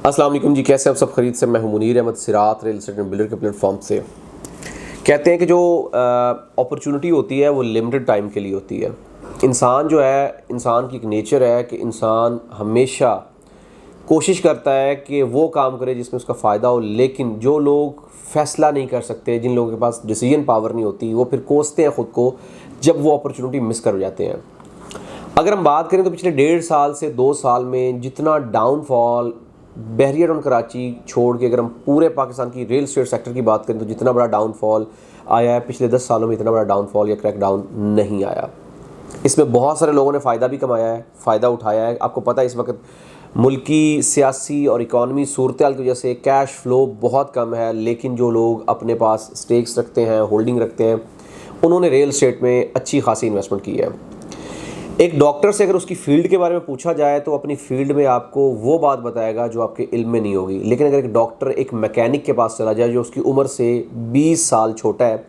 अस्सलाम वालेकुम जी, कैसे आप सब खरीद से। मैं हूं मुनीर अहमद सिरात रियल एस्टेट एंड बिल्डर के प्लेटफॉर्म से। कहते हैं कि जो अपॉर्चुनिटी होती है वो लिमिटेड टाइम के लिए होती है। इंसान जो है, इंसान की एक नेचर है कि इंसान हमेशा कोशिश करता है कि वो काम करे जिसमें उसका फ़ायदा हो, लेकिन जो लोग फ़ैसला नहीं कर सकते, जिन लोगों के पास डिसीजन पावर नहीं होती, वो फिर कोसते हैं ख़ुद को जब वो अपॉर्चुनिटी मिस कर जाते हैं। अगर हम बात करें तो पिछले 1.5 साल से 2 साल में जितना डाउनफॉल बहरिया टाउन कराची छोड़ के, अगर हम पूरे पाकिस्तान की रियल एस्टेट सेक्टर की बात करें तो जितना बड़ा डाउनफॉल आया है पिछले 10 सालों में, इतना बड़ा डाउनफॉल या क्रैकडाउन नहीं आया। इसमें बहुत सारे लोगों ने फ़ायदा भी कमाया है, फ़ायदा उठाया है। आपको पता है इस वक्त मुल्की सियासी और इकॉनमी सूरत-ए-हाल की वजह से कैश फ्लो बहुत कम है, लेकिन जो लोग अपने पास स्टेक्स रखते हैं, होल्डिंग रखते हैं, उन्होंने रियल एस्टेट में अच्छी खासी इन्वेस्टमेंट की है। एक डॉक्टर से अगर उसकी फ़ील्ड के बारे में पूछा जाए तो अपनी फ़ील्ड में आपको वो बात बताएगा जो आपके इल्म में नहीं होगी, लेकिन अगर एक डॉक्टर एक मैकेनिक के पास चला जाए जो उसकी उम्र से 20 साल छोटा है,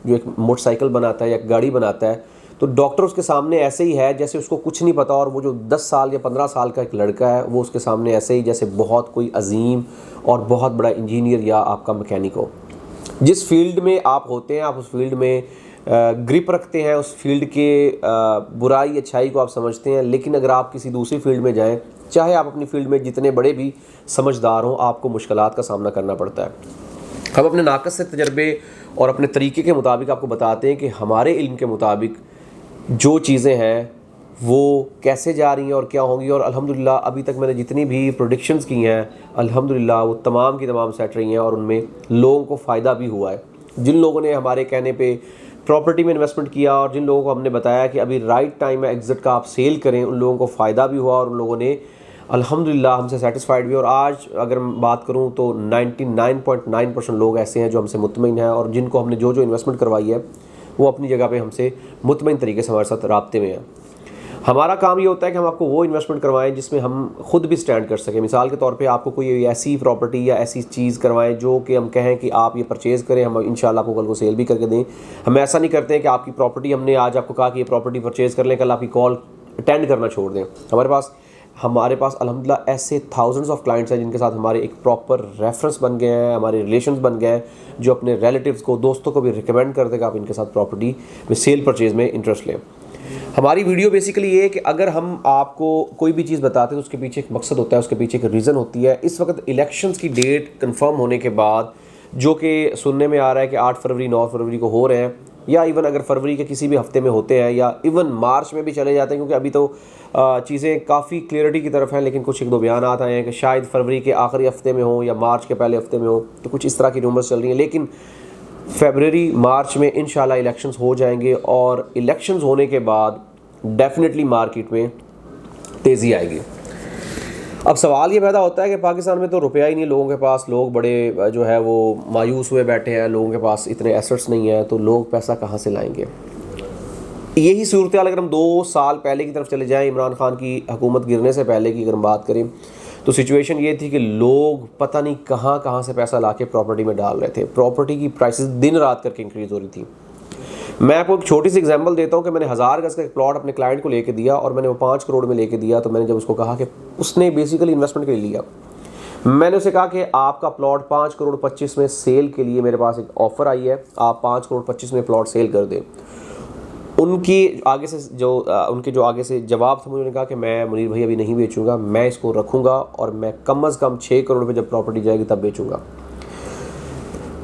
जो एक मोटरसाइकिल बनाता है या गाड़ी बनाता है, तो डॉक्टर उसके सामने ऐसे ही है जैसे उसको कुछ नहीं पता, और वो जो 10 साल या 15 साल का एक लड़का है वो उसके सामने ऐसे ही जैसे बहुत कोई अजीम और बहुत बड़ा इंजीनियर या आपका मैकेनिक हो। जिस फील्ड में आप होते हैं, आप उस फील्ड में ग्रिप रखते हैं, उस फील्ड के बुराई अच्छाई को आप समझते हैं। लेकिन अगर आप किसी दूसरी फील्ड में जाएं, चाहे आप अपनी फील्ड में जितने बड़े भी समझदार हों, आपको मुश्किलात का सामना करना पड़ता है। हम अपने नाक़स से तजर्बे और अपने तरीके के मुताबिक आपको बताते हैं कि हमारे इल्म के मुताबिक जो चीज़ें हैं वो कैसे जा रही हैं और क्या होंगी। और अल्हम्दुलिल्लाह अभी तक मैंने जितनी भी प्रेडिक्शंस की हैं, अल्हम्दुलिल्लाह वो तमाम की तमाम सेट रही हैं और उनमें लोगों को फ़ायदा भी हुआ है। जिन लोगों ने हमारे कहने पे प्रॉपर्टी में इन्वेस्टमेंट किया और जिन लोगों को हमने बताया कि अभी राइट टाइम है एग्ज़िट का, आप सेल करें, उन लोगों को फ़ायदा भी हुआ और उन लोगों ने अल्हम्दुलिल्लाह हमसे सेटिस्फाइड भी। और आज अगर मैं बात करूं तो 99.9% लोग ऐसे हैं जो हमसे मुतमईन हैं, और जिनको हमने जो जो इन्वेस्टमेंट करवाई है वो अपनी जगह पे हमसे मुतमईन तरीके से हमारे साथ राब्ते में हैं। हमारा काम ये होता है कि हम आपको वो इन्वेस्टमेंट करवाएं जिसमें हम खुद भी स्टैंड कर सकें। मिसाल के तौर पे आपको कोई ऐसी प्रॉपर्टी या ऐसी चीज़ करवाएं जो कि हम कहें कि आप ये परचेज़ करें, हम इंशाल्लाह आपको कल को सेल भी करके दें। हम ऐसा नहीं करते हैं कि आपकी प्रॉपर्टी, हमने आज आपको कहा कि ये प्रॉपर्टी परचेज़ कर लें, कल आपकी कॉल अटेंड करना छोड़ दें। हमारे पास अल्हम्दुलिल्लाह ऐसे थाउजेंड्स ऑफ क्लाइंट्स हैं जिनके साथ हमारे एक प्रॉपर रेफरेंस बन गए हैं, हमारे रिलेशंस बन गए हैं, जो अपने रिलेटिव्स को, दोस्तों को भी रिकमेंड करते हैं कि आप इनके साथ प्रॉपर्टी में सेल परचेज़ में इंटरेस्ट लें। हमारी वीडियो बेसिकली ये है कि अगर हम आपको कोई भी चीज़ बताते हैं तो उसके पीछे एक मकसद होता है, उसके पीछे एक रीज़न होती है। इस वक्त इलेक्शंस की डेट कंफर्म होने के बाद, जो कि सुनने में आ रहा है कि 8 फरवरी 9 फरवरी को हो रहे हैं, या इवन अगर फरवरी के किसी भी हफ्ते में होते हैं, या इवन मार्च में भी चले जाते हैं, क्योंकि अभी तो चीज़ें काफ़ी क्लियरिटी की तरफ हैं, लेकिन कुछ एक दो बयान आए हैं कि शायद फरवरी के आखिरी हफ्ते में हो या मार्च के पहले हफ्ते में हो, तो कुछ इस तरह की रूमर्स चल रही हैं। लेकिन फरवरी मार्च में इंशाल्लाह इलेक्शंस हो जाएंगे, और इलेक्शंस होने के बाद डेफिनेटली मार्केट में तेज़ी आएगी। अब सवाल ये पैदा होता है कि पाकिस्तान में तो रुपया ही नहीं लोगों के पास, लोग बड़े जो है वो मायूस हुए बैठे हैं, लोगों के पास इतने एसेट्स नहीं हैं, तो लोग पैसा कहाँ से लाएंगे। यही सूरत हाल अगर हम 2 साल पहले की तरफ चले जाएं, इमरान खान की हुकूमत गिरने से पहले की अगर हम बात करें, तो सिचुएशन ये थी कि लोग पता नहीं कहाँ कहाँ से पैसा ला के प्रॉपर्टी में डाल रहे थे। प्रॉपर्टी की प्राइसेस दिन रात करके इंक्रीज़ हो रही थी। मैं आपको एक छोटी सी एग्जांपल देता हूँ कि मैंने 1000 गज का एक प्लॉट अपने क्लाइंट को लेके दिया, और मैंने वो 5 करोड़ में लेके दिया। तो मैंने जब उसको कहा कि उसने बेसिकली इन्वेस्टमेंट के लिए लिया, मैंने उसे कहा कि आपका प्लॉट 5 करोड़ 25 में सेल के लिए मेरे पास एक ऑफ़र आई है, आप 5 करोड़ 25 में प्लॉट सेल कर दें। उनके आगे से जवाब था, मुझे कहा कि मैं मुनीर भाई अभी नहीं बेचूंगा, मैं इसको रखूँगा और मैं कम अज़ कम 6 करोड़ पे जब प्रॉपर्टी जाएगी तब बेचूंगा।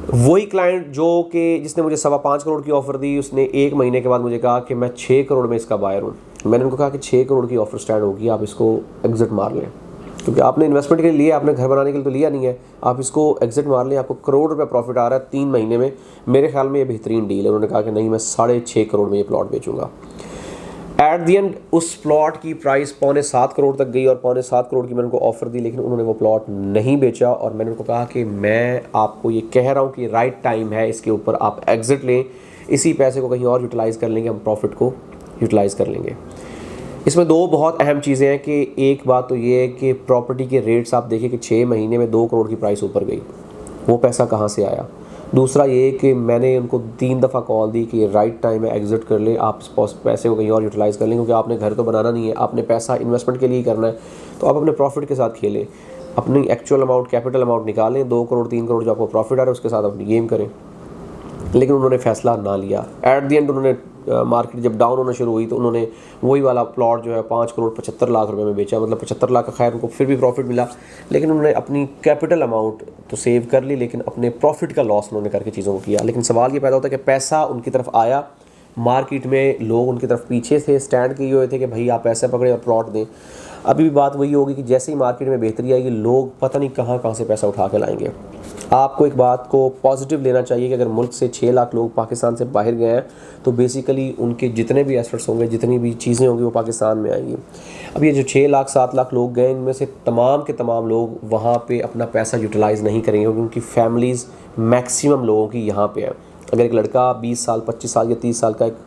वही क्लाइंट जो कि जिसने मुझे 5.25 करोड़ की ऑफ़र दी, उसने 1 महीने के बाद मुझे कहा कि मैं 6 करोड़ में इसका बायर हूँ। मैंने उनको कहा कि 6 करोड़ की ऑफ़र स्टैंड होगी, आप इसको एग्ज़िट मार लें, क्योंकि आपने इन्वेस्टमेंट के लिए लिया, आपने घर बनाने के लिए तो लिया नहीं है। आप इसको एग्ज़िट मार लें, आपको करोड़ रुपये प्रॉफिट आ रहा है 3 महीने में। मेरे ख्याल में ये बेहतरीन डील है। उन्होंने कहा कि नहीं, मैं 6.5 करोड़ में ये प्लॉट बेचूंगा। एट दी एंड उस प्लॉट की प्राइस 6.25 करोड़ तक गई, और 6.25 करोड़ की मैंने उनको ऑफ़र दी, लेकिन उन्होंने वो प्लॉट नहीं बेचा। और मैंने उनको कहा कि मैं आपको ये कह रहा हूँ कि राइट टाइम है, इसके ऊपर आप एग्ज़िट लें, इसी पैसे को कहीं और यूटिलाइज़ कर लेंगे, हम प्रॉफिट को यूटिलाइज़ कर लेंगे। इसमें 2 बहुत अहम चीज़ें हैं कि एक बात तो ये है कि प्रॉपर्टी के रेट्स आप देखिए कि 6 महीने में 2 करोड़ की प्राइस ऊपर गई। वो पैसा कहाँ से आया? दूसरा ये कि मैंने उनको 3 दफ़ा कॉल दी कि ये राइट टाइम है, एग्ज़िट कर ले, आप पैसे को कहीं और यूटिलाइज़ कर लें, क्योंकि आपने घर तो बनाना नहीं है, आपने पैसा इन्वेस्टमेंट के लिए ही करना है। तो आप अपने प्रॉफिट के साथ खेलें, अपनी एक्चुअल अमाउंट, कैपिटल अमाउंट निकालें, 2 करोड़ 3 करोड़ जो आपको प्रॉफिट आ रहा है उसके साथ अपनी गेम करें। लेकिन उन्होंने फ़ैसला ना लिया। एट दी एंड उन्होंने मार्केट जब डाउन होना शुरू हुई तो उन्होंने वही वाला प्लॉट जो है 5 करोड़ 75 लाख रुपए में बेचा। मतलब 75 लाख का खैर उनको फिर भी प्रॉफिट मिला, लेकिन उन्होंने अपनी कैपिटल अमाउंट तो सेव कर ली, लेकिन अपने प्रॉफिट का लॉस उन्होंने करके चीज़ों को किया। लेकिन सवाल ये पैदा होता है कि पैसा उनकी तरफ आया, मार्केट में लोग उनकी तरफ पीछे से स्टैंड किए हुए थे कि भाई आप पैसे पकड़े और प्लॉट दें। अभी भी बात वही होगी कि जैसे ही मार्केट में बेहतरी आएगी, लोग पता नहीं कहाँ से पैसा उठा के लाएंगे। आपको एक बात को पॉजिटिव लेना चाहिए कि अगर मुल्क से 6 लाख लोग पाकिस्तान से बाहर गए हैं तो बेसिकली उनके जितने भी एसेट्स होंगे, जितनी भी चीज़ें होंगी, वो पाकिस्तान में आएंगी। अब ये जो 6 लाख 7 लाख लोग गए, इनमें से तमाम के तमाम लोग वहाँ पे अपना पैसा यूटिलाइज़ नहीं करेंगे, क्योंकि उनकी फैमिलीज़ मैक्सिमम लोगों की यहाँ पे है। अगर एक लड़का 20 साल 25 साल या 30 साल का एक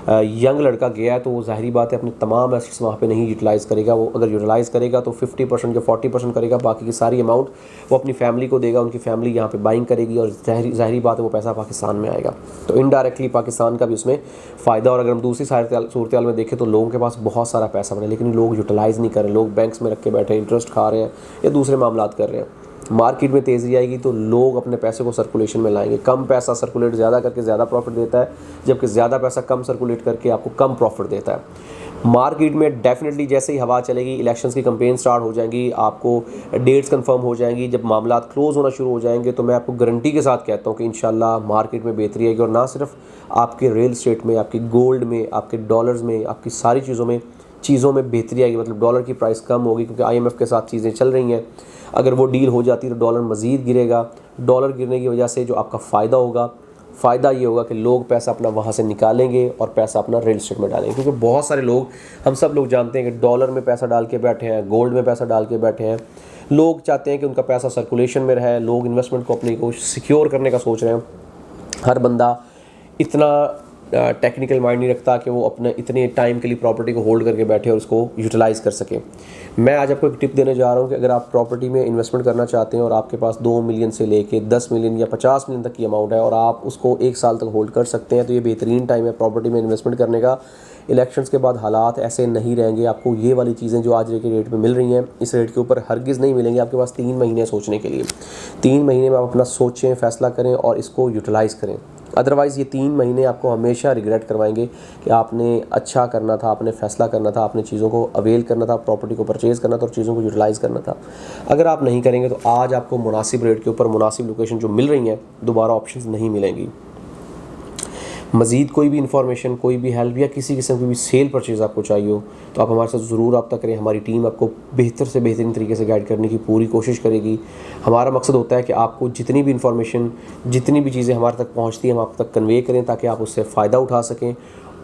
यंग लड़का गया है तो वो ज़ाहिरी बात है अपने तमाम एसेट्स वहाँ पे नहीं यूटिलाइज़ करेगा। वो अगर यूटिलाइज़ करेगा तो 50% या 40% करेगा, बाकी की सारी अमाउंट वो अपनी फैमिली को देगा, उनकी फैमिली यहाँ पे बाइंग करेगी और ज़ाहिरी बात है वो पैसा पाकिस्तान में आएगा। तो इनडायरेक्टली पाकिस्तान का भी उसमें फ़ायदा। और अगर हम दूसरी सूरत हाल में देखें तो लोगों के पास बहुत सारा पैसा बना, लेकिन लोग यूटिलाइज़ नहीं कर रहे, लोग बैंक्स में रख के बैठे हैं, इंटरेस्ट खा रहे हैं या दूसरे मामलात कर रहे हैं। मार्केट में तेज़ी आएगी तो लोग अपने पैसे को सर्कुलेशन में लाएंगे। कम पैसा सर्कुलेट ज़्यादा करके ज़्यादा प्रॉफिट देता है, जबकि ज़्यादा पैसा कम सर्कुलेट करके आपको कम प्रॉफिट देता है। मार्केट में डेफिनेटली जैसे ही हवा चलेगी, इलेक्शंस की कैंपेन स्टार्ट हो जाएंगी, आपको डेट्स कंफर्म हो जाएंगी, जब मामलात क्लोज होना शुरू हो जाएंगे तो मैं आपको गारंटी के साथ कहता हूँ कि इंशाल्लाह मार्केट में बेहतरी आएगी। और ना सिर्फ आपके रियल एस्टेट में, आपकी गोल्ड में, आपके डॉलर्स में, आपकी सारी चीज़ों में बेहतरी आएगी। मतलब डॉलर की प्राइस कम होगी, क्योंकि IMF के साथ चीज़ें चल रही हैं। अगर वो डील हो जाती है तो डॉलर मज़ीद गिरेगा। डॉलर गिरने की वजह से जो आपका फ़ायदा होगा, फ़ायदा ये होगा कि लोग पैसा अपना वहाँ से निकालेंगे और पैसा अपना रियल एस्टेट में डालेंगे। क्योंकि बहुत सारे लोग, हम सब लोग जानते हैं कि डॉलर में पैसा डाल के बैठे हैं, गोल्ड में पैसा डाल के बैठे हैं। लोग चाहते हैं कि उनका पैसा सर्कुलेशन में रहे, लोग इन्वेस्टमेंट को अपनी को सिक्योर करने का सोच रहे हैं। हर बंदा इतना टेक्निकल माइंड नहीं रखता कि वो अपने इतने टाइम के लिए प्रॉपर्टी को होल्ड करके बैठे और उसको यूटिलाइज़ कर सके। मैं आज आपको एक टिप देने जा रहा हूँ कि अगर आप प्रॉपर्टी में इन्वेस्टमेंट करना चाहते हैं और आपके पास 2 मिलियन से लेके 10 मिलियन या 50 मिलियन तक की अमाउंट है और आप उसको 1 साल तक होल्ड कर सकते हैं, तो ये बेहतरीन टाइम है प्रॉपर्टी में इन्वेस्टमेंट करने का। इलेक्शंस के बाद हालात ऐसे नहीं रहेंगे। आपको ये वाली चीज़ें जो आज के रेट पे मिल रही हैं, इस रेट के ऊपर हरगिज़ नहीं मिलेंगी। आपके पास 3 महीने सोचने के लिए, 3 महीने में आप अपना सोचें, फ़ैसला करें और इसको यूटिलाइज़ करें। अदरवाइज़ ये 3 महीने आपको हमेशा रिग्रेट करवाएंगे कि आपने अच्छा करना था, आपने फ़ैसला करना था, आपने चीज़ों को अवेल करना था, प्रॉपर्टी को परचेज़ करना था और चीज़ों को यूटिलाइज़ करना था। अगर आप नहीं करेंगे तो आज आपको मुनासिब रेट के ऊपर मुनासिब लोकेशन जो मिल रही हैं, दोबारा ऑप्शंस नहीं मिलेंगी। मज़ीद कोई भी इंफॉर्मेशन, कोई भी हेल्प या किसी किस्म की भी सेल परचेज़ आपको चाहिए हो तो आप हमारे साथ ज़रूर रब्ता करें। हमारी टीम आपको बेहतर से बेहतरीन तरीके से गाइड करने की पूरी कोशिश करेगी। हमारा मकसद होता है कि आपको जितनी भी इंफॉर्मेशन, जितनी भी चीज़ें हमारे तक पहुँचती हैं हम आप तक कन्वे करें, ताकि आप उससे फ़ायदा उठा सकें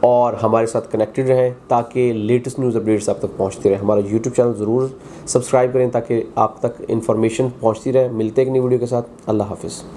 और हमारे साथ कनेक्टेड रहें, ताकि लेटेस्ट न्यूज़ अपडेट्स आप तक पहुँचती रहें। हमारा YouTube चैनल ज़रूर सब्सक्राइब करें ताकि आप तक इन्फॉर्मेशन पहुँचती रहे। मिलते हैं एक नई वीडियो के साथ। अल्लाह हाफ़िज़।